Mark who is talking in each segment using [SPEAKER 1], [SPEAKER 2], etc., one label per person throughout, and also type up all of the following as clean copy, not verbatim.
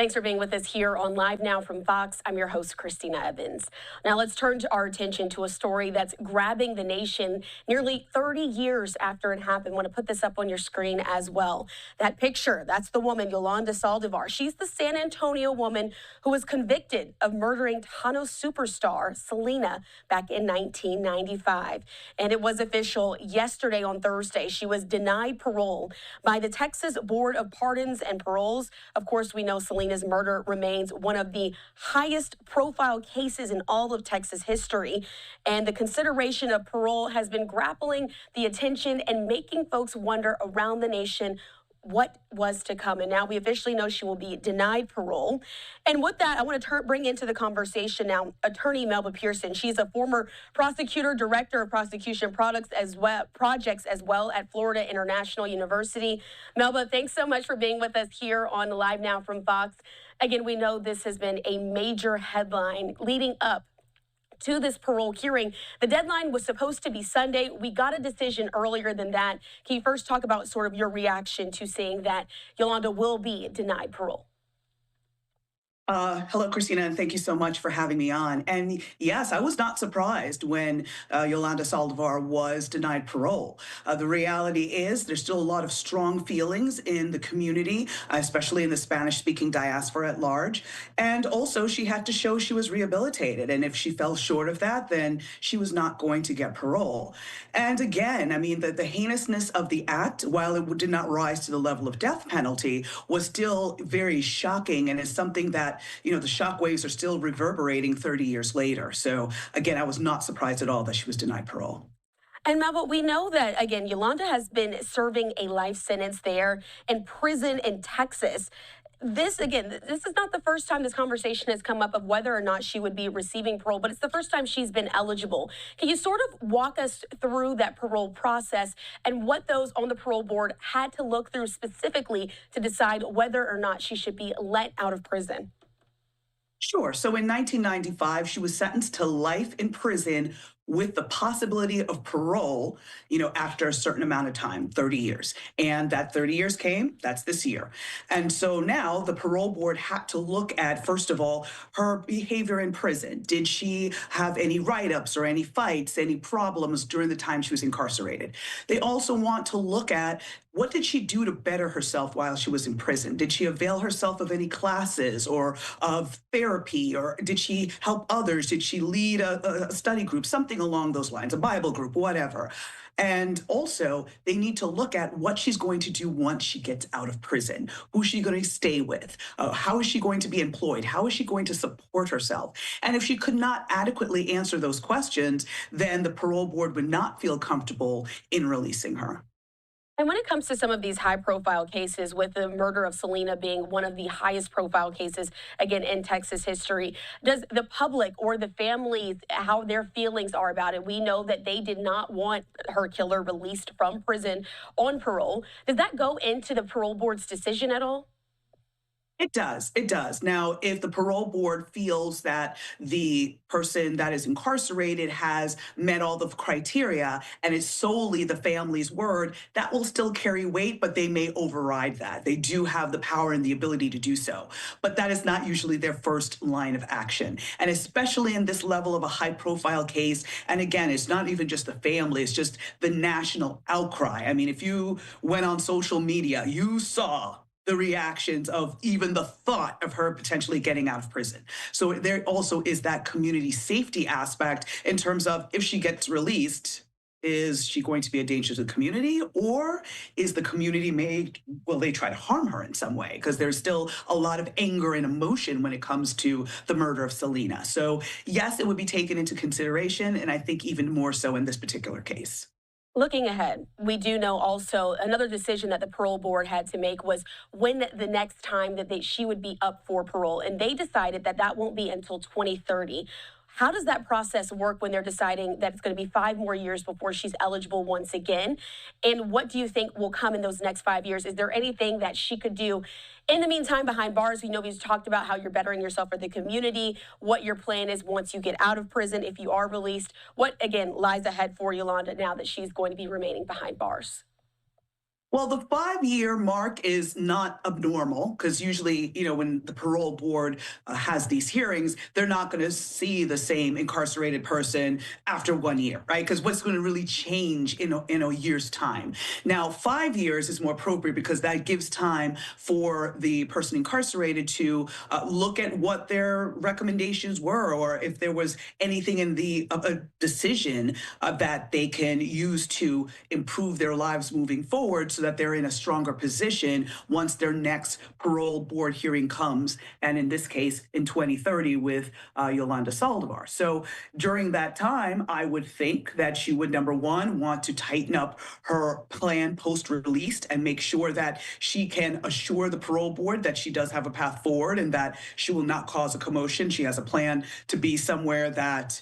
[SPEAKER 1] Thanks for being with us here on Live Now from Fox. I'm your host, Christina Evans. Now let's turn to our attention to a story that's grabbing the nation nearly 30 years after it happened. I want to put this up on your screen as well. That picture, that's the woman, Yolanda Saldívar. She's the San Antonio woman who was convicted of murdering Tano superstar Selena back in 1995. And it was official yesterday on Thursday. She was denied parole by the Texas Board of Pardons and Paroles. Of course, we know Selena's murder remains one of the highest profile cases in all of Texas history. And the consideration of parole has been grappling the attention and making folks wonder around the nation what was to come. And now we officially know she will be denied parole. And with that, I want to bring into the conversation now attorney Melba Pearson. She's a former prosecutor, director of prosecution projects as well at Florida International University. Melba, thanks so much for being with us here on Live Now from Fox. Again, we know this has been a major headline leading up to this parole hearing. The deadline was supposed to be Sunday. We got a decision earlier than that. Can you first talk about sort of your reaction to seeing that Yolanda will be denied parole?
[SPEAKER 2] Hello, Christina, and thank you so much for having me on. And yes, I was not surprised when Yolanda Saldivar was denied parole. The reality is there's still a lot of strong feelings in the community, especially in the Spanish-speaking diaspora at large. And also, she had to show she was rehabilitated. And if she fell short of that, then she was not going to get parole. And again, I mean, the heinousness of the act, while it did not rise to the level of death penalty, was still very shocking and is something that the shockwaves are still reverberating 30 years later. So again, I was not surprised at all that she was denied parole.
[SPEAKER 1] And Melba, we know that, again, Yolanda has been serving a life sentence there in prison in Texas. This is not the first time this conversation has come up of whether or not she would be receiving parole, but it's the first time she's been eligible. Can you sort of walk us through that parole process and what those on the parole board had to look through specifically to decide whether or not she should be let out of prison?
[SPEAKER 2] Sure. So in 1995, she was sentenced to life in prison with the possibility of parole, after a certain amount of time, 30 years. And that 30 years came, that's this year. And so now the parole board had to look at, first of all, her behavior in prison. Did she have any write-ups or any fights, any problems during the time she was incarcerated? They also want to look at what did she do to better herself while she was in prison? Did she avail herself of any classes or of therapy, or did she help others? Did she lead a study group, something along those lines, a Bible group, whatever? And also, they need to look at what she's going to do once she gets out of prison. Who's she going to stay with? How is she going to be employed? How is she going to support herself? And if she could not adequately answer those questions, then the parole board would not feel comfortable in releasing her.
[SPEAKER 1] And when it comes to some of these high-profile cases, with the murder of Selena being one of the highest-profile cases, again, in Texas history, does the public or the families, how their feelings are about it? We know that they did not want her killer released from prison on parole. Does that go into the parole board's decision at all?
[SPEAKER 2] It does. It does. Now, if the parole board feels that the person that is incarcerated has met all the criteria and it's solely the family's word, that will still carry weight, but they may override that. They do have the power and the ability to do so. But that is not usually their first line of action. And especially in this level of a high profile case. And again, it's not even just the family, it's just the national outcry. I mean, if you went on social media, you saw the reactions of even the thought of her potentially getting out of prison. So there also is that community safety aspect in terms of if she gets released, is she going to be a danger to the community, or is the community will they try to harm her in some way? Because there's still a lot of anger and emotion when it comes to the murder of Selena. So yes, it would be taken into consideration, and I think even more so in this particular case.
[SPEAKER 1] Looking ahead, we do know also another decision that the parole board had to make was when the next time that she would be up for parole. And they decided that that won't be until 2030. How does that process work when they're deciding that it's going to be 5 more years before she's eligible once again? And what do you think will come in those next 5 years? Is there anything that she could do in the meantime behind bars? We know we've talked about how you're bettering yourself for the community, what your plan is once you get out of prison, if you are released. What, again, lies ahead for Yolanda now that she's going to be remaining behind bars?
[SPEAKER 2] Well, the 5 year mark is not abnormal because usually, when the parole board has these hearings, they're not going to see the same incarcerated person after 1 year, right? Because what's going to really change in a year's time? Now, 5 years is more appropriate because that gives time for the person incarcerated to look at what their recommendations were, or if there was anything in the decision that they can use to improve their lives moving forward so that they're in a stronger position once their next parole board hearing comes. And in this case, in 2030 with Yolanda Saldivar. So during that time, I would think that she would, number one, want to tighten up her plan post released and make sure that she can assure the parole board that she does have a path forward and that she will not cause a commotion. She has a plan to be somewhere that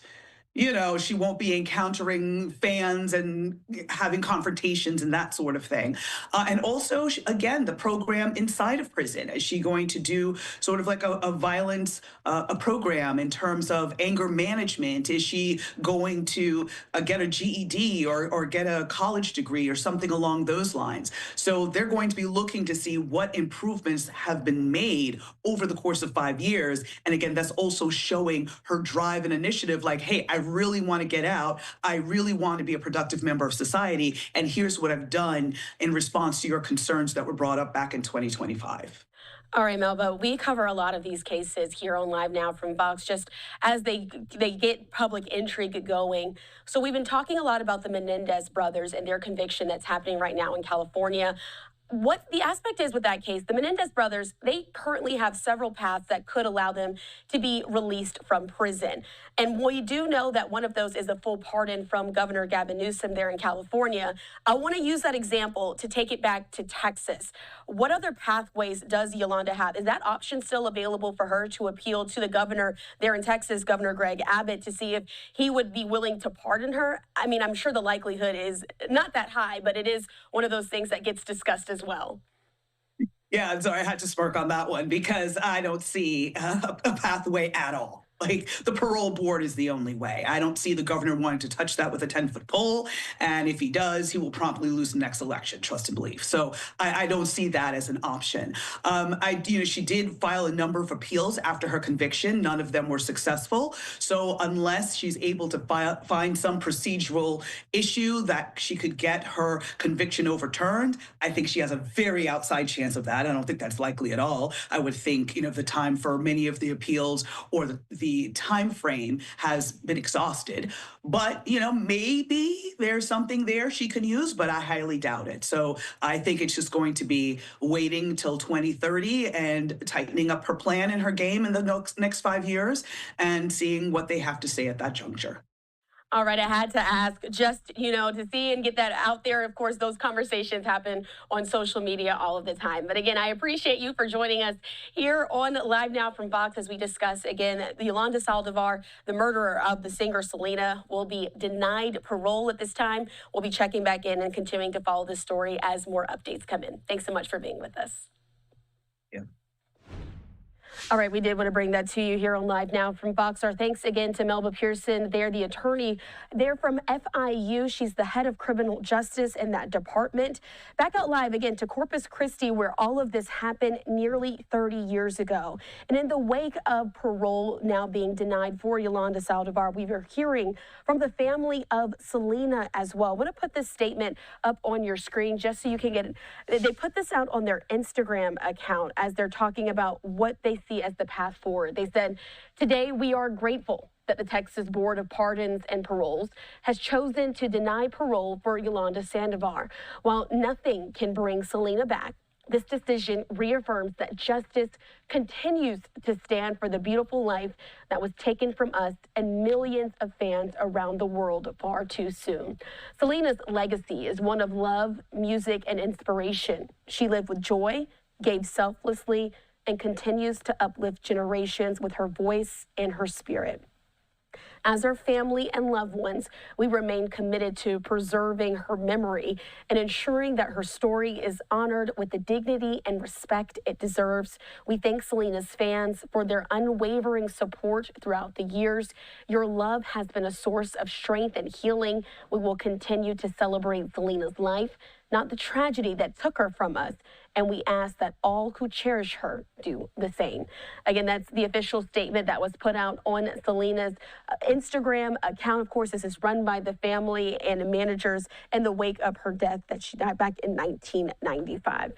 [SPEAKER 2] she won't be encountering fans and having confrontations and that sort of thing. And also, again, the program inside of prison. Is she going to do sort of like a violence a program in terms of anger management? Is she going to get a GED or get a college degree or something along those lines? So they're going to be looking to see what improvements have been made over the course of 5 years. And again, that's also showing her drive and initiative like, hey, I really want to get out. I really want to be a productive member of society. And here's what I've done in response to your concerns that were brought up back in 2025.
[SPEAKER 1] All right, Melba, we cover a lot of these cases here on Live Now from Fox, just as they get public intrigue going. So we've been talking a lot about the Menendez brothers and their conviction that's happening right now in California. What the aspect is with that case, the Menendez brothers, they currently have several paths that could allow them to be released from prison. And we do know that one of those is a full pardon from Governor Gavin Newsom there in California. I want to use that example to take it back to Texas. What other pathways does Yolanda have? Is that option still available for her to appeal to the governor there in Texas, Governor Greg Abbott, to see if he would be willing to pardon her? I mean, I'm sure the likelihood is not that high, but it is one of those things that gets discussed as well.
[SPEAKER 2] Yeah, I'm sorry, I had to smirk on that one because I don't see a pathway at all. Like the parole board is the only way. I don't see the governor wanting to touch that with a 10-foot pole. And if he does, he will promptly lose the next election, trust and believe. So I don't see that as an option. She did file a number of appeals after her conviction. None of them were successful. So unless she's able to find some procedural issue that she could get her conviction overturned, I think she has a very outside chance of that. I don't think that's likely at all. I would think, the time for many of the appeals or the time frame has been exhausted. But, maybe there's something there she can use, but I highly doubt it. So I think it's just going to be waiting till 2030 and tightening up her plan and her game in the next 5 years and seeing what they have to say at that juncture.
[SPEAKER 1] All right, I had to ask just, to see and get that out there. Of course, those conversations happen on social media all of the time. But again, I appreciate you for joining us here on Live Now from Fox as we discuss, again, Yolanda Saldivar, the murderer of the singer Selena, will be denied parole at this time. We'll be checking back in and continuing to follow this story as more updates come in. Thanks so much for being with us.
[SPEAKER 2] Yeah.
[SPEAKER 1] All right, we did want to bring that to you here on Live Now from Fox. Our thanks again to Melba Pearson. They're the attorney. They're from FIU. She's the head of criminal justice in that department. Back out live again to Corpus Christi, where all of this happened nearly 30 years ago. And in the wake of parole now being denied for Yolanda Saldivar, we were hearing from the family of Selena as well. I want to put this statement up on your screen just so you can get it. They put this out on their Instagram account as they're talking about what they see as the path forward. They said, "Today we are grateful that the Texas Board of Pardons and Paroles has chosen to deny parole for Yolanda Saldivar. While nothing can bring Selena back, this decision reaffirms that justice continues to stand for the beautiful life that was taken from us and millions of fans around the world far too soon." Selena's legacy is one of love, music, and inspiration. She lived with joy, gave selflessly, and continues to uplift generations with her voice and her spirit. As her family and loved ones, we remain committed to preserving her memory and ensuring that her story is honored with the dignity and respect it deserves. We thank Selena's fans for their unwavering support throughout the years. Your love has been a source of strength and healing. We will continue to celebrate Selena's life, not the tragedy that took her from us. And we ask that all who cherish her do the same. Again, that's the official statement that was put out on Selena's Instagram account. Of course, this is run by the family and managers in the wake of her death that she died back in 1995.